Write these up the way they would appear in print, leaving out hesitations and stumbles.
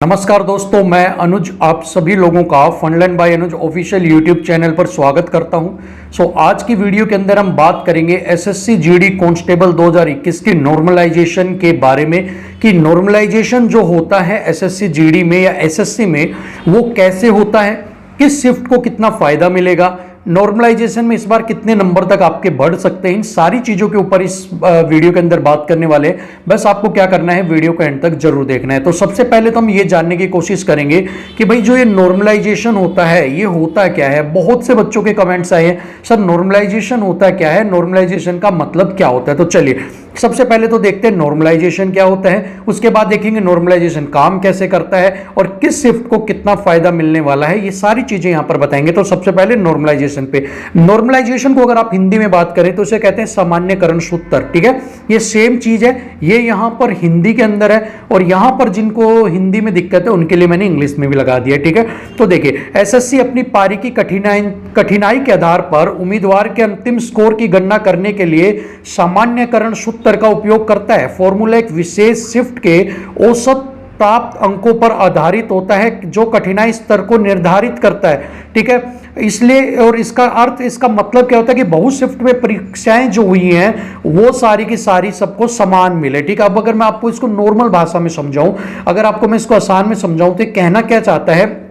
नमस्कार दोस्तों, मैं अनुज आप सभी लोगों का फंडलैंड बाय अनुज ऑफिशियल यूट्यूब चैनल पर स्वागत करता हूं। आज की वीडियो के अंदर हम बात करेंगे एसएससी जीडी कांस्टेबल 2021 की नॉर्मलाइजेशन के बारे में कि नॉर्मलाइजेशन जो होता है एसएससी जीडी में या एसएससी में वो कैसे होता है, किस शिफ्ट को कितना फायदा मिलेगा, नॉर्मलाइजेशन में इस बार कितने नंबर तक आपके बढ़ सकते हैं, इन सारी चीजों के ऊपर इस वीडियो के अंदर बात करने वाले हैं। बस आपको क्या करना है, वीडियो को एंड तक जरूर देखना है। तो सबसे पहले तो हम ये जानने की कोशिश करेंगे कि भाई जो ये नॉर्मलाइजेशन होता है ये होता क्या है। बहुत से बच्चों के कमेंट्स आए हैं, सर नॉर्मलाइजेशन होता क्या है, नॉर्मलाइजेशन का मतलब क्या होता है। तो चलिए सबसे पहले तो देखते हैं नॉर्मलाइजेशन क्या होता है, उसके बाद देखेंगे नॉर्मलाइजेशन काम कैसे करता है और किस शिफ्ट को कितना फायदा मिलने वाला है, ये सारी चीजें यहां पर बताएंगे। तो सबसे पहले नॉर्मलाइजेशन पे, नॉर्मलाइजेशन को अगर आप हिंदी में बात करें तो इसे कहते हैं सामान्यकरण सूत्र। ठीक है, ये सेम चीज है, ये यहां पर हिंदी के अंदर है और यहां पर जिनको हिंदी में दिक्कत है उनके लिए मैंने इंग्लिश में भी लगा दिया। ठीक है, तो देखिए एसएससी अपनी पारी की कठिनाई के आधार पर उम्मीदवार के अंतिम स्कोर की गणना करने के लिए सामान्यकरण सूत्र का उपयोग करता है। फॉर्मूला एक विशेष शिफ्ट के औसत प्राप्त अंकों पर आधारित होता है जो कठिनाई स्तर को निर्धारित करता है। ठीक है, इसलिए और इसका अर्थ, इसका मतलब क्या होता है कि बहु शिफ्ट में परीक्षाएं जो हुई हैं वो सारी की सारी सबको समान मिले। ठीक है, अब अगर मैं आपको इसको नॉर्मल भाषा में समझाऊं, अगर आपको मैं इसको आसान में समझाऊं तो कहना क्या चाहता है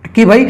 कि भाई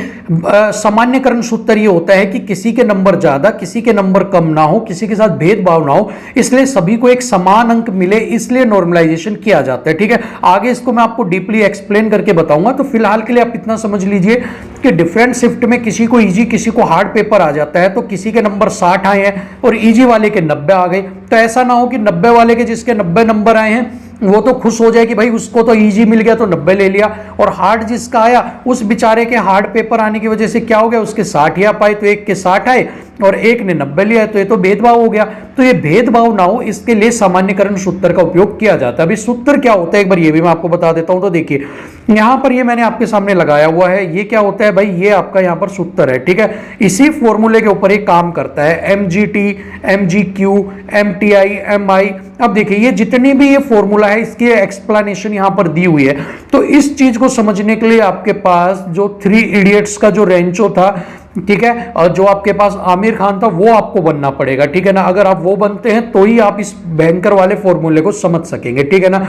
सामान्यकरण सूत्र ये होता है कि किसी के नंबर ज्यादा किसी के नंबर कम ना हो, किसी के साथ भेदभाव ना हो, इसलिए सभी को एक समान अंक मिले, इसलिए नॉर्मलाइजेशन किया जाता है। ठीक है, आगे इसको मैं आपको डीपली एक्सप्लेन करके बताऊंगा। तो फिलहाल के लिए आप इतना समझ लीजिए कि डिफरेंट शिफ्ट में किसी को इजी किसी को हार्ड पेपर आ जाता है, तो किसी के नंबर 60 आए हैं और इजी वाले के 90 आ गए। तो ऐसा ना हो कि 90 वाले के जिसके 90 नंबर आए हैं वो तो खुश हो जाए कि भाई उसको तो इजी मिल गया तो 90 ले लिया, और हार्ड जिसका आया उस बेचारे के हार्ड पेपर आने की वजह से क्या हो गया, उसके 60 ही आ पाए, तो एक के 60 आए और एक ने 90 लिया, तो ये तो भेदभाव हो गया। तो ये भेदभाव ना हो इसके लिए सामान्यकरण सूत्र का उपयोग किया जाता है। अभी सूत्र क्या होता है एक बार ये भी मैं आपको बता देता हूं। तो देखिए यहां पर ये मैंने आपके सामने लगाया हुआ है, ये क्या होता है भाई, ये आपका यहां पर सूत्र है। ठीक है, इसी फॉर्मूले के ऊपर एक काम करता है MGT, MGQ, MTI, MI। अब देखिए ये जितनी भी ये फॉर्मूला है इसकी एक्सप्लेनेशन यहां पर दी हुई है। तो इस चीज को समझने के लिए आपके पास जो 3 इडियट्स का जो रेंचो था, ठीक है, और जो आपके पास आमिर खान था वो आपको बनना पड़ेगा। ठीक है ना, अगर आप वो बनते हैं तो ही आप इस भयंकर वाले फॉर्मूले को समझ सकेंगे। ठीक है ना,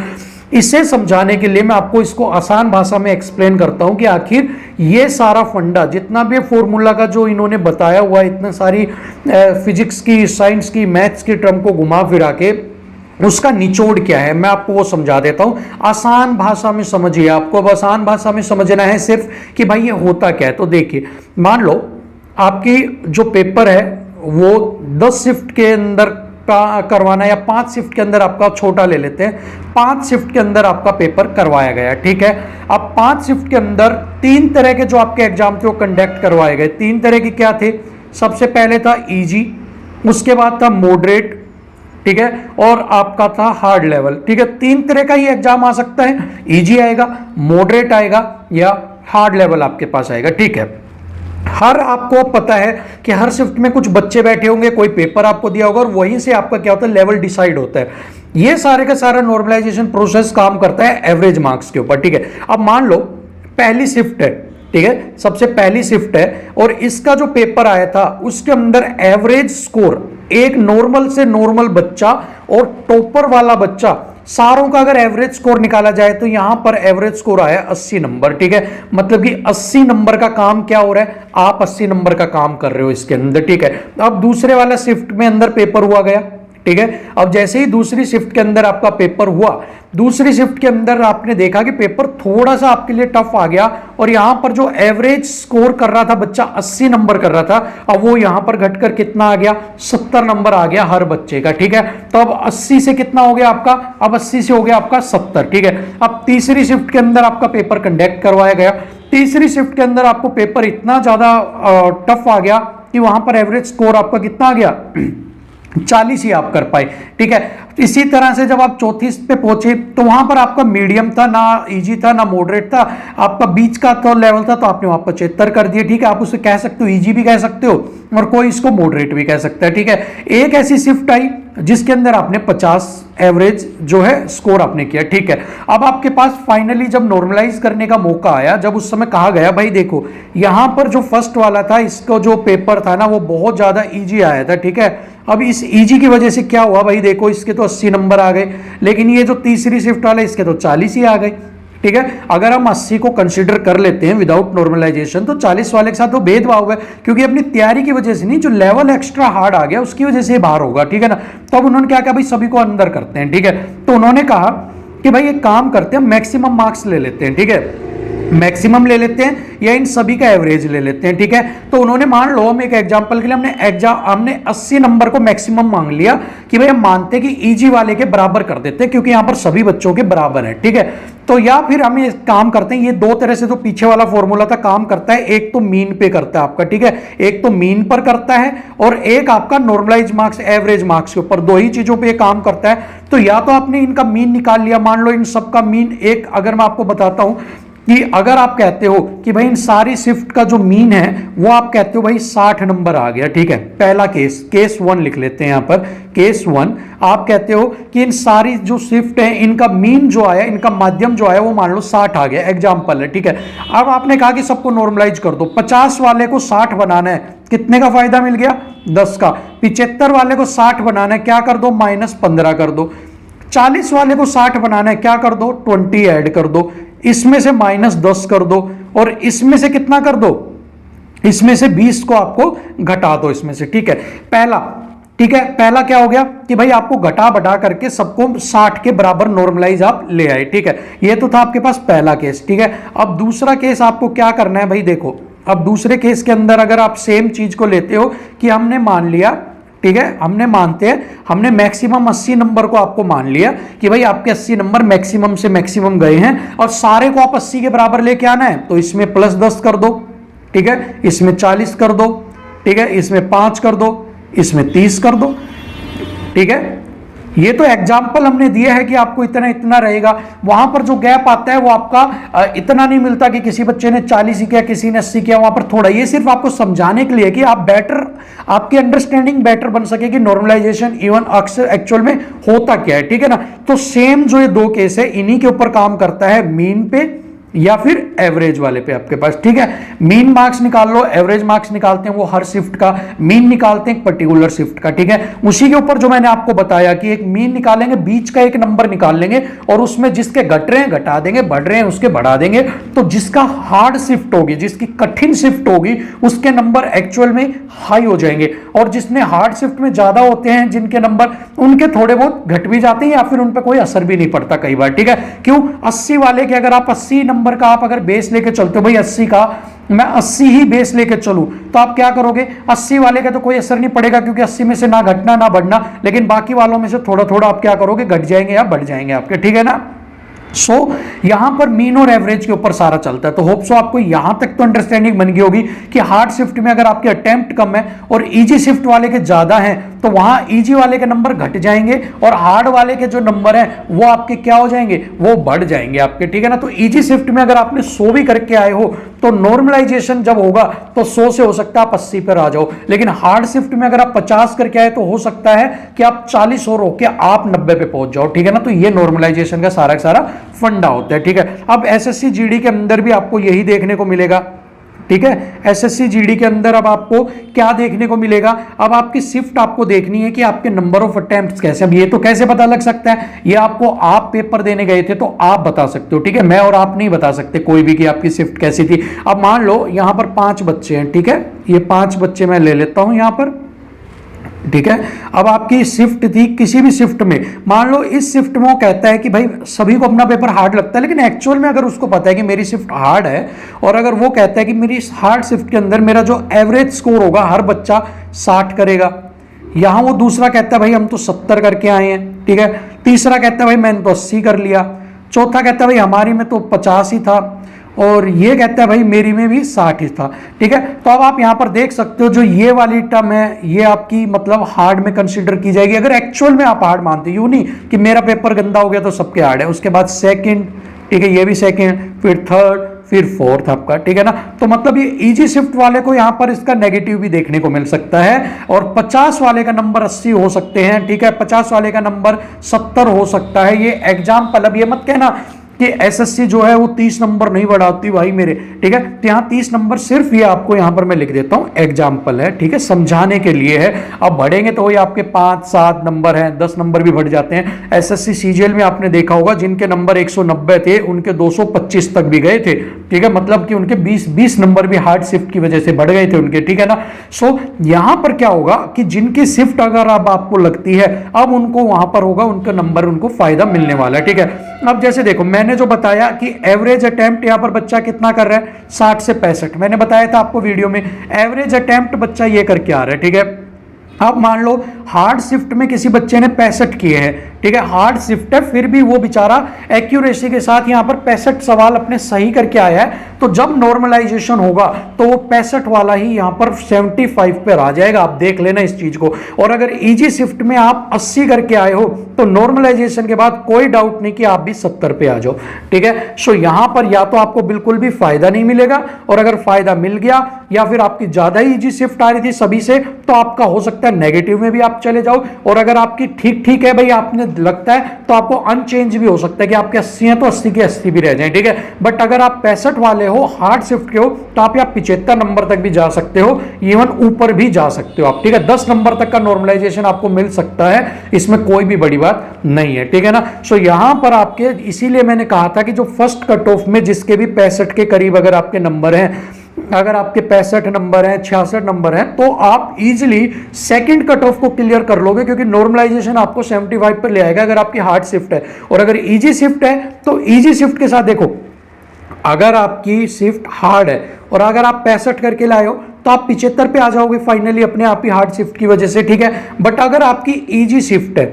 इसे समझाने के लिए मैं आपको इसको आसान भाषा में एक्सप्लेन करता हूं कि आखिर ये सारा फंडा जितना भी फॉर्मूला का जो इन्होंने बताया हुआ है, इतना सारी फिजिक्स की, साइंस की, मैथ्स की टर्म को घुमा फिरा के उसका निचोड़ क्या है मैं आपको वो समझा देता हूं। आसान भाषा में समझिए, आपको अब आसान भाषा में समझना है सिर्फ कि भाई ये होता क्या है। तो देखिए मान लो आपकी जो पेपर है वो 10 शिफ्ट के अंदर का करवाना है या 5 शिफ्ट के अंदर आपका, छोटा ले लेते हैं, 5 शिफ्ट के अंदर आपका पेपर करवाया गया। ठीक है, अब 5 शिफ्ट के अंदर 3 तरह के जो आपके एग्जाम थे वो कंडक्ट करवाए गए। 3 तरह के क्या थे, सबसे पहले था इजी, उसके बाद था मॉडरेट, ठीक है, और आपका था हार्ड लेवल। ठीक है, 3 तरह का ही एग्जाम आ सकता है, इजी आएगा, मॉडरेट आएगा या हार्ड लेवल आपके पास आएगा। ठीक है, हर आपको पता है कि हर शिफ्ट में कुछ बच्चे बैठे होंगे, कोई पेपर आपको दिया होगा और वहीं से आपका क्या होता है, लेवल डिसाइड होता है। ये सारे का सारा नॉर्मलाइजेशन प्रोसेस काम करता है एवरेज मार्क्स के ऊपर। ठीक है, अब मान लो पहली शिफ्ट है, ठीक है, सबसे पहली शिफ्ट है और इसका जो पेपर आया था उसके अंदर एवरेज स्कोर, एक नॉर्मल से नॉर्मल बच्चा और टॉपर वाला बच्चा, सारों का अगर एवरेज स्कोर निकाला जाए तो यहां पर एवरेज स्कोर आया 80 नंबर। ठीक है, मतलब कि 80 नंबर का काम क्या हो रहा है, आप 80 नंबर का काम कर रहे हो इसके अंदर। ठीक है, अब दूसरे वाला शिफ्ट में अंदर पेपर हुआ गया। ठीक है, अब जैसे ही दूसरी शिफ्ट के अंदर आपका पेपर हुआ, दूसरी शिफ्ट के अंदर आपने देखा कि पेपर थोड़ा सा आपके लिए टफ आ गया और यहां पर जो एवरेज स्कोर कर रहा था बच्चा 80 नंबर कर रहा था, अब वो यहां पर घटकर कितना आ गया, 70 नंबर आ गया हर बच्चे का। ठीक है, तो अब 80 से कितना हो गया आपका, अब 80 से हो गया आपका 70। ठीक है, अब तीसरी शिफ्ट के अंदर आपका पेपर कंडक्ट करवाया गया। तीसरी शिफ्ट के अंदर आपको पेपर इतना ज्यादा टफ आ गया कि वहां पर एवरेज स्कोर आपका कितना आ गया, 40 ही आप कर पाए। ठीक है, इसी तरह से जब आप चौथी पे पहुंचे तो वहां पर आपका मीडियम था, ना इजी था ना मॉडरेट था, आपका बीच का तो लेवल था, तो आपने वहां पर 75 कर दिया। ठीक है, आप उसे कह सकते हो इजी भी कह सकते हो और कोई इसको मॉडरेट भी कह सकता है। ठीक है, एक ऐसी शिफ्ट आई जिसके अंदर आपने 50 एवरेज जो है स्कोर आपने किया, ठीक है। अब आपके पास फाइनली जब नॉर्मलाइज करने का मौका आया, जब उस समय कहा गया भाई देखो यहां पर जो फर्स्ट वाला था इसको जो पेपर था ना वो बहुत ज्यादा इजी आया था, ठीक है। अब इस इजी की वजह से क्या हुआ भाई देखो इसके तो 80 नंबर आ गए, लेकिन ये जो तीसरी शिफ्ट वाला इसके तो 40 ही आ गए, ठीक है। अगर हम 80 को कंसीडर कर लेते हैं विदाउट नॉर्मलाइजेशन तो 40 वाले के साथ तो भेदभाव है, क्योंकि अपनी तैयारी की वजह से नहीं, जो लेवल एक्स्ट्रा हार्ड आ गया उसकी वजह से बाहर होगा, ठीक है ना। तो अब उन्होंने क्या कहा भाई सभी को अंदर करते हैं, ठीक है। तो उन्होंने कहा कि भाई एक काम करते हैं मैक्सिमम मार्क्स ले लेते हैं, ठीक है, मैक्सिमम ले लेते हैं या इन सभी का एवरेज ले लेते हैं, ठीक है। तो उन्होंने मान लो हम एक एग्जांपल के लिए हमने 80 नंबर को मैक्सिमम मांग लिया कि भाई हम मानते हैं कि इजी वाले के बराबर कर देते हैं क्योंकि यहां पर सभी बच्चों के बराबर है, ठीक है। तो या फिर हम ये काम करते हैं, ये दो तरह से तो पीछे वाला फॉर्मूला था काम करता है, एक तो मीन पे करता है आपका, ठीक है, एक तो मीन पर करता है और एक आपका नॉर्मलाइज मार्क्स एवरेज मार्क्स के ऊपर, दो ही चीजों पे काम करता है। तो या तो आपने इनका मीन निकाल लिया, मान लो इन सबका मीन एक, अगर मैं आपको बताता हूं कि अगर आप कहते हो कि भाई इन सारी शिफ्ट का जो मीन है वो आप कहते हो भाई 60 नंबर आ गया, ठीक है। पहला केस 1 लिख लेते हैं यहां पर, केस 1 आप कहते हो कि इन सारी जो शिफ्ट है इनका मीन जो आया, इनका माध्यम जो आया वो मान लो 60 आ गया, एग्जांपल है, ठीक है। अब आपने कहा कि सबको नॉर्मलाइज कर दो, 50 वाले को 60 बनाना है, कितने का फायदा मिल गया 10 का। 75 वाले को 60 बनाना है, क्या कर दो -15 कर दो। 40 वाले को 60 बनाना है, क्या कर दो 20 ऐड कर दो, इसमें से -10 कर दो और इसमें से कितना कर दो, इसमें से 20 को आपको घटा दो इसमें से, ठीक है। पहला, ठीक है, पहला क्या हो गया कि भाई आपको घटा बढ़ा करके सबको 60 के बराबर नॉर्मलाइज आप ले आए, ठीक है। ये तो था आपके पास पहला केस, ठीक है। अब दूसरा केस आपको क्या करना है भाई देखो, अब दूसरे केस के अंदर अगर आप सेम चीज को लेते हो कि हमने मान लिया, ठीक है, हमने मैक्सिमम 80 नंबर को आपको मान लिया कि भाई आपके 80 नंबर मैक्सिमम से मैक्सिमम गए हैं और सारे को आप 80 के बराबर लेके आना है, तो इसमें +10 कर दो, ठीक है, इसमें 40 कर दो, ठीक है, इसमें 5 कर दो, इसमें 30 कर दो, ठीक है। ये तो एग्जाम्पल हमने दिया है कि आपको इतना इतना रहेगा, वहां पर जो गैप आता है वो आपका इतना नहीं मिलता कि किसी बच्चे ने 40 ही किया किसी ने 80 किया, वहां पर थोड़ा, ये सिर्फ आपको समझाने के लिए कि आप बेटर, आपकी अंडरस्टैंडिंग बेटर बन सके कि नॉर्मलाइजेशन इवन अक्सर एक्चुअल में होता क्या है, ठीक है ना। तो सेम जो ये दो केस है इन्हीं के ऊपर काम करता है, मीन पे या फिर एवरेज वाले पे आपके पास, ठीक है। मीन मार्क्स निकाल लो, एवरेज मार्क्स निकालते हैं वो हर शिफ्ट का, मीन निकालते हैं एक पर्टिकुलर शिफ्ट का, ठीक है। उसी के ऊपर जो मैंने आपको बताया कि एक मीन निकालेंगे, बीच का एक नंबर निकाल लेंगे और उसमें जिसके घट रहे हैं घटा देंगे, बढ़ रहे हैं उसके बढ़ा देंगे, तो जिसका हार्ड शिफ्ट होगी, जिसकी कठिन शिफ्ट होगी उसके नंबर एक्चुअल में हाई हो जाएंगे, और जिसने हार्ड शिफ्ट में ज्यादा होते हैं जिनके नंबर, उनके थोड़े बहुत घट भी जाते हैं या फिर उन पर कोई असर भी नहीं पड़ता कई बार, ठीक है। क्यों, 80 वाले के अगर आप 80 नंबर का आप अगर बेस लेके चलते हो, भाई 80 का मैं 80 ही बेस लेके चलूं, तो आप क्या करोगे, 80 वाले का तो कोई असर नहीं पड़ेगा क्योंकि 80 में से ना घटना ना बढ़ना, लेकिन बाकी वालों में से थोड़ा थोड़ा आप क्या करोगे, घट जाएंगे या बढ़ जाएंगे आपके, ठीक है ना। सो यहां पर मीन और एवरेज के ऊपर सारा चलता है। तो होप सो आपको यहां तक तो अंडरस्टैंडिंग बन गई होगी कि हार्ड शिफ्ट में अगर आपके अटेम्प्ट कम है और इजी शिफ्ट वाले के ज्यादा हैं तो वहां इजी वाले के नंबर घट जाएंगे और हार्ड वाले के जो नंबर हैं वो आपके क्या हो जाएंगे, वो बढ़ जाएंगे आपके, ठीक है ना। तो इजी शिफ्ट में अगर आपने 100 भी करके आए हो तो नॉर्मलाइजेशन जब होगा तो 100 से हो सकता है आप 80 पर आ जाओ, लेकिन हार्ड शिफ्ट में अगर आप 50 करके आए तो हो सकता है कि आप 40 और होके आप 90 पे पहुंच जाओ, ठीक है ना। तो ये नॉर्मलाइजेशन का सारा फंडा होता है, ठीक है। अब एसएससी जीडी के अंदर भी आपको यही देखने को मिलेगा, ठीक है। एसएससी जीडी के अंदर अब आपको क्या देखने को मिलेगा, अब आपकी शिफ्ट आपको देखनी है कि आपके नंबर ऑफ अटेम्प्ट्स कैसे। अब ये तो कैसे पता लग सकता है, ये आपको आप पेपर देने गए थे तो आप बता सकते हो, ठीक है। मैं और आप नहीं बता सकते कोई भी कि आपकी शिफ्ट कैसी थी। अब मान लो यहां पर 5 बच्चे हैं, ठीक है, ये 5 बच्चे मैं ले लेता हूं यहां पर, ठीक है। अब आपकी शिफ्ट थी, किसी भी शिफ्ट में मान लो इस शिफ्ट में वो कहता है कि भाई सभी को अपना पेपर हार्ड लगता है, लेकिन एक्चुअल में अगर उसको पता है कि मेरी शिफ्ट हार्ड है और अगर वो कहता है कि मेरी हार्ड शिफ्ट के अंदर मेरा जो एवरेज स्कोर होगा हर बच्चा 60 करेगा, यहां वो दूसरा कहता है भाई हम तो 70 करके आए हैं, ठीक है। तीसरा कहता है भाई मैंने तो 80 कर लिया, चौथा कहता है भाई हमारी में तो 50 ही था, और ये कहता है भाई मेरी में भी 60 ही था, ठीक है। तो अब आप यहां पर देख सकते हो जो ये वाली टर्म है ये आपकी मतलब हार्ड में कंसीडर की जाएगी अगर एक्चुअल में आप हार्ड मानते हो, यूं नहीं कि मेरा पेपर गंदा हो गया तो सबके हार्ड है। उसके बाद सेकंड, ठीक है, ये भी सेकंड, फिर थर्ड, फिर फोर्थ आपका, ठीक है ना। तो मतलब ये इजी शिफ्ट वाले को यहाँ पर इसका नेगेटिव भी देखने को मिल सकता है, और 50 वाले का नंबर 80 हो सकते हैं, ठीक है, 50 वाले का नंबर 70 हो सकता है। ये एग्जाम्पल, अब ये मत कहना कि एसएससी जो है वो 30 नंबर नहीं बढ़ाती भाई मेरे, ठीक है। तो यहाँ 30 नंबर सिर्फ ये आपको यहाँ पर मैं लिख देता हूँ एग्जाम्पल है, ठीक है, समझाने के लिए है। अब बढ़ेंगे तो ये आपके 5-7 नंबर हैं, 10 नंबर भी बढ़ जाते हैं। एसएससी सीजीएल में आपने देखा होगा जिनके नंबर 190 थे उनके 225 तक भी गए थे, ठीक है, मतलब कि उनके 20 नंबर भी हार्ड शिफ्ट की वजह से बढ़ गए थे उनके, ठीक है ना। सो यहां पर क्या होगा कि जिनकी शिफ्ट अगर अब आपको लगती है, अब उनको वहां पर होगा उनका नंबर, उनको फायदा मिलने वाला है, ठीक है। अब जैसे देखो मैंने जो बताया कि एवरेज अटेम्प्ट यहां पर बच्चा कितना कर रहा है, 60 से 65, मैंने बताया था आपको वीडियो में, एवरेज अटेम्प्ट बच्चा ये करके आ रहा है, ठीक है। अब मान लो हार्ड शिफ्ट में किसी बच्चे ने 65 किए हैं, ठीक है, हार्ड शिफ्ट है, फिर भी वो बेचारा एक्यूरेसी के साथ यहां पर 65 सवाल अपने सही करके आया है, तो जब नॉर्मलाइजेशन होगा तो वो 65 वाला ही यहां पर 75 पर आ जाएगा। आप देख लेना इस चीज को। और अगर इजी शिफ्ट में आप 80 करके आए हो तो नॉर्मलाइजेशन के बाद कोई डाउट नहीं कि आप भी 70 पे आ जाओ, ठीक है। सो यहां पर या तो आपको बिल्कुल भी फायदा नहीं मिलेगा, और अगर फायदा मिल गया या फिर आपकी ज्यादा ही इजी शिफ्ट आ रही थी सभी से, तो आपका हो सकता है नेगेटिव में भी आप चले जाओ। और अगर आपकी ठीक ठीक है भाई, आपने लगता है, तो आपको अनचेंज भी हो सकता है कि आपके 80 हैं तो 80 के 80 भी रह जाएं, ठीक है। बट अगर आप 65 वाले हो, हार्ड शिफ्ट के हो, तो आप 75 नंबर तक भी जा सकते हो, इवन ऊपर भी जा सकते हो आप, ठीक है। 10 नंबर तक का नॉर्मलाइजेशन आपको मिल सकता है, इसमें कोई भी बड़ी बात नहीं है, ठीक है ना। सो यहां पर आपके, इसीलिए मैंने कहा था कि जो फर्स्ट कट ऑफ में जिसके भी 65 के करीब अगर आपके नंबर हैं, अगर आपके 65 नंबर हैं, 66 नंबर हैं, तो आप इजीली सेकंड कट ऑफ को क्लियर कर लोगे, क्योंकि नॉर्मलाइजेशन आपको 75 पर ले आएगा अगर आपकी हार्ड शिफ्ट है। और अगर इजी शिफ्ट है तो इजी शिफ्ट के साथ देखो, अगर आपकी शिफ्ट हार्ड है और अगर आप 65 करके लाए हो तो आप 75 पे आ जाओगे फाइनली अपने आप ही हार्ड शिफ्ट की वजह से, ठीक है। बट अगर आपकी इजी शिफ्ट है,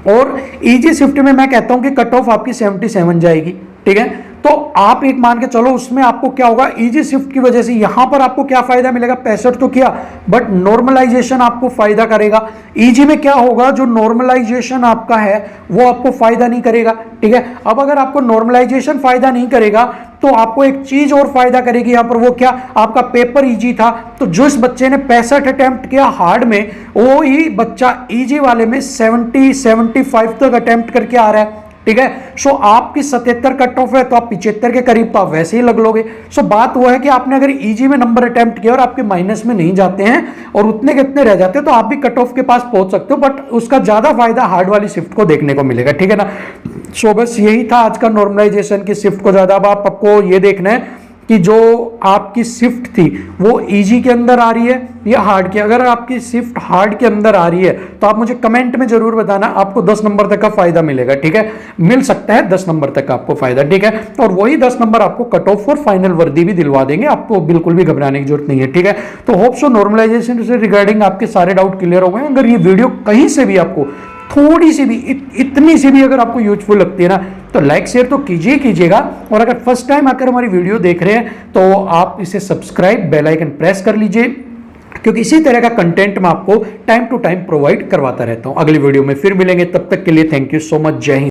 और इजी शिफ्ट में मैं कहता हूं कि कट ऑफ आपकी 77 जाएगी, ठीक है, तो आप एक मान के चलो उसमें आपको क्या होगा, इजी शिफ्ट की वजह से यहां पर आपको क्या फायदा मिलेगा, 65 तो किया, बट नॉर्मलाइजेशन आपको फायदा करेगा। इजी में क्या होगा, जो नॉर्मलाइजेशन आपका है वो आपको फायदा नहीं करेगा, ठीक है। अब अगर आपको नॉर्मलाइजेशन फायदा नहीं करेगा तो आपको एक चीज और फायदा करेगी यहां पर, वो क्या, आपका पेपर इजी था, तो जिस बच्चे ने 65 अटेम्प्ट किया हार्ड में, वो ही बच्चा इजी वाले में 70-75 तक अटेम्प्ट करके आ रहा है, ठीक है। सो आपकी 77 कट ऑफ है तो आप 75 के करीब तो आप वैसे ही लग लोगे। सो बात वो है कि आपने अगर इजी में नंबर अटेम्प्ट किया और आपके माइनस में नहीं जाते हैं और उतने कितने रह जाते हैं, तो आप भी कट ऑफ के पास पहुंच सकते हो, बट उसका ज्यादा फायदा हार्ड वाली शिफ्ट को देखने को मिलेगा, ठीक है ना। सो बस यही था आज का नॉर्मलाइजेशन की शिफ्ट को ज्यादा। अब आपको ये देखना है कि जो आपकी शिफ्ट थी वो इजी के अंदर आ रही है या हार्ड की। अगर आपकी शिफ्ट हार्ड के अंदर आ रही है तो आप मुझे कमेंट में जरूर बताना, आपको 10 नंबर तक का फायदा मिलेगा, ठीक है, मिल सकता है 10 नंबर तक का आपको फायदा, ठीक है। और वही 10 नंबर आपको कट ऑफ और फाइनल वर्दी भी दिलवा देंगे, आपको बिल्कुल भी घबराने की जरूरत नहीं है, ठीक है। तो होप सो नॉर्मलाइजेशन से रिगार्डिंग आपके सारे डाउट क्लियर हो गए। अगर ये वीडियो कहीं से भी आपको थोड़ी सी भी, इतनी सी भी अगर आपको यूजफुल लगती है ना, तो लाइक शेयर तो कीजिएगा। और अगर फर्स्ट टाइम आकर हमारी वीडियो देख रहे हैं तो आप इसे सब्सक्राइब, बेल आइकन प्रेस कर लीजिए, क्योंकि इसी तरह का कंटेंट मैं आपको टाइम टू टाइम प्रोवाइड करवाता रहता हूं। अगली वीडियो में फिर मिलेंगे, तब तक के लिए थैंक यू सो मच, जय हिंद।